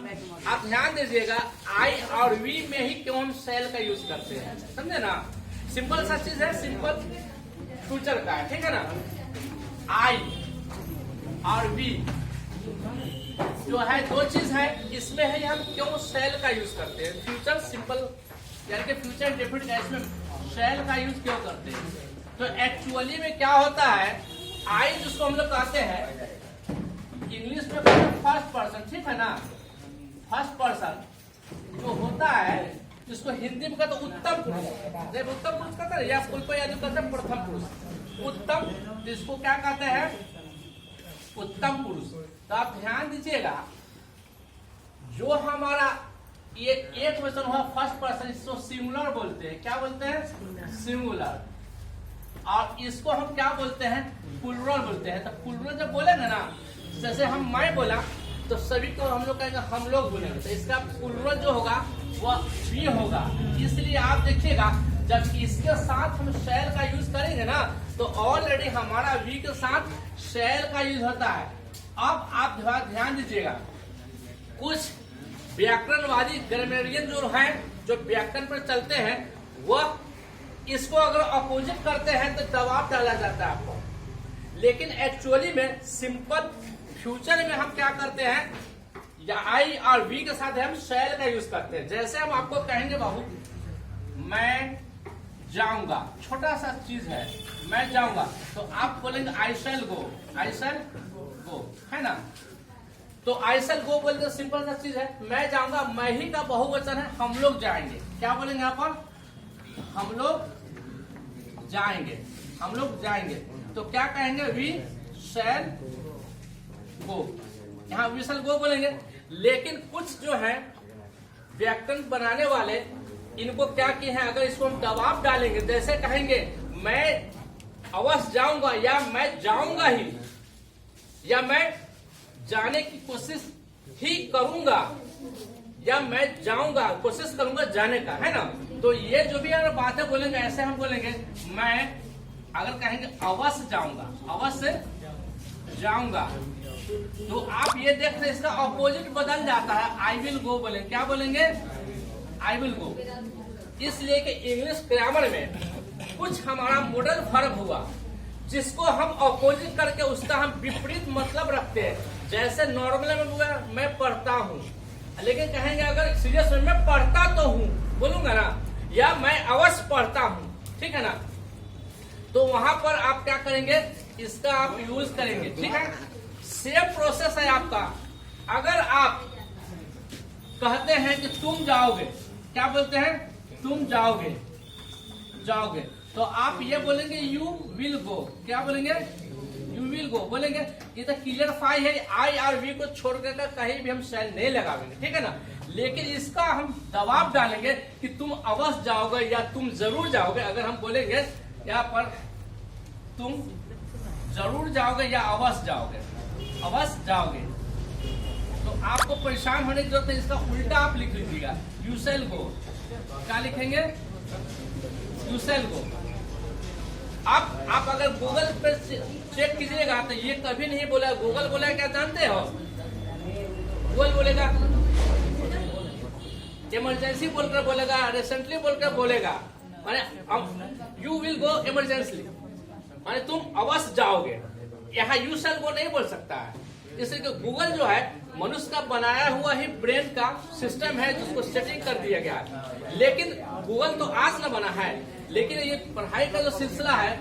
आप ध्यान दीजिएगा, आई और वी में ही क्यों हम शैल का यूज करते हैं, समझे ना। सिंपल सा चीज है, सिंपल फ्यूचर का है, ठीक है ना। आई और वी जो है दो चीज है, इसमें है हम क्यों शैल का यूज करते हैं। फ्यूचर सिंपल यानी कि फ्यूचर डेफिनेट का इसमें शैल का यूज क्यों करते हैं। तो एक्चुअली में क्या होता है, आई जिसको हम लोग कहते हैं इंग्लिश में कहते हैं फर्स्ट पर्सन, ठीक है ना। फर्स्ट पर्सन जो होता है जिसको हिंदी में कहते हैं उत्तम पुरुष। जब उत्तम पुरुष कहते हैं या कोई आदमी कहते हैं प्रथम पुरुष, उत्तम जिसको क्या कहते हैं उत्तम पुरुष। तो आप ध्यान दीजिएगा, जो हमारा ये एक क्वेश्चन हुआ फर्स्ट पर्सन, इसको सिंगुलर बोलते हैं। क्या बोलते हैं? सिंगुलर। और इसको हम क्या बोलते हैं? प्लूरल बोलते हैं। तो प्लूरल जब बोलेंगे ना, जैसे हम मैं बोला तो सभी को हम लोग कहेंगे हम लोग बोलेंगे, तो इसका प्लूरल जो होगा वह भी होगा। इसलिए आप देखिएगा जब इसके साथ हम शैल का यूज करेंगे ना, तो ऑलरेडी हमारा वी के साथ शैल का यूज होता है। अब आप ध्यान दीजिएगा, कुछ व्याकरणवादी ग्रामरियन जो है, जो व्याकरण पर चलते हैं, वह इसको अगर अपोजिट करते हैं तो दबाव डाला जाता है आपको। लेकिन एक्चुअली में सिंपल फ्यूचर में हम क्या करते हैं, या आई और वी के साथ हम शैल का यूज करते हैं। जैसे हम आपको कहेंगे बाबू मैं जाऊंगा, छोटा सा चीज है, मैं जाऊंगा, तो आप बोलेंगे आई शैल गो, आई शैल गो, है ना। तो आई शैल गो बोलते सिंपल सा चीज है, मैं जाऊंगा, मैं ही का बहुवचन है, हम लोग जाएंगे। क्या बोलेंगे यहाँ पर? हम लोग जाएंगे, हम लोग जाएंगे। तो क्या कहेंगे? वी शैल गो। यहाँ वी शैल गो बोलेंगे। लेकिन कुछ जो है व्याकरण बनाने वाले, इनको क्या किए हैं, अगर इसको हम दबाव डालेंगे, जैसे कहेंगे मैं अवश्य जाऊंगा, या मैं जाऊंगा ही, या मैं जाने की कोशिश ही करूंगा, या मैं जाऊंगा कोशिश करूंगा जाने का, है ना। तो ये जो भी अगर बातें बोलेंगे, ऐसे हम बोलेंगे मैं अगर कहेंगे अवश्य जाऊंगा, अवश्य जाऊंगा, तो आप ये देख रहे इसका अपोजिट बदल जाता है, आई विल गो बोलेंगे। क्या बोलेंगे? आई विल गो। इसलिए कि इंग्लिश ग्रामर में कुछ हमारा मॉडल फर्क हुआ, जिसको हम अपोजिट करके उसका हम विपरीत मतलब रखते हैं। जैसे नॉर्मल में हुआ मैं पढ़ता हूँ, लेकिन कहेंगे अगर सीरियस में मैं पढ़ता तो हूँ बोलूंगा ना, या मैं अवश्य पढ़ता हूँ, ठीक है ना। तो वहां पर आप क्या करेंगे, इसका आप यूज करेंगे, ठीक है। सेम प्रोसेस है आपका। अगर आप कहते हैं कि तुम जाओगे, क्या बोलते हैं? तुम जाओगे, जाओगे, तो आप ये बोलेंगे यू विल गो। क्या बोलेंगे? यू विल गो बोलेंगे। ये तो क्लियरफाई है, आई और वी को छोड़कर कहीं भी हम शैल नहीं लगाएंगे, ठीक है ना। लेकिन इसका हम दबाव डालेंगे कि तुम अवश्य जाओगे या तुम जरूर जाओगे। अगर हम बोलेंगे यहाँ पर तुम जरूर जाओगे या अवश्य जाओगे, अवश्य जाओगे, तो आपको परेशान होने की जरूरत है। इसका उल्टा आप लिख लीजिएगा, यू शैल गो। क्या लिखेंगे? यू शैल गो। आप अगर गूगल पे चेक कीजिएगा तो ये कभी नहीं बोला, गूगल बोला क्या जानते हो? गूगल बोलेगा इमरजेंसी बोलकर बोलेगा, रिसेंटली बोलकर बोलेगा, माने यू विल गो इमरजेंसी, माने तुम अवश्य जाओगे। यहाँ यू शैल गो नहीं बोल सकता है, इसलिए गूगल जो है मनुष्य का बनाया हुआ ही ब्रेन का सिस्टम है, जिसको सेटिंग कर दिया गया है। लेकिन गूगल तो आज न बना है, लेकिन ये पढ़ाई का जो सिलसिला है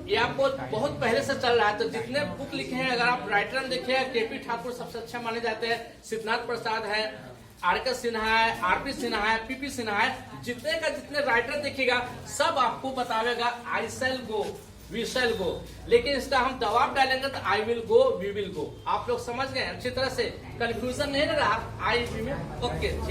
ये आपको बहुत पहले से चल रहा है। तो जितने बुक लिखे हैं, अगर आप राइटर देखिए, केपी ठाकुर सबसे अच्छा माने जाते हैं, सिद्धनाथ प्रसाद है, आर.के. सिन्हा है, आर.पी. सिन्हा है, पी.पी. सिन्हा है, जितने राइटर देखिएगा सब आपको बतावेगा आई शैल गो, वी शैल गो। लेकिन इसका हम दबाव डालेंगे तो I will go, we will go. आप लोग समझ गए अच्छी तरह से, कंफ्यूजन नहीं रहा आई वी में। ओके, ठीक।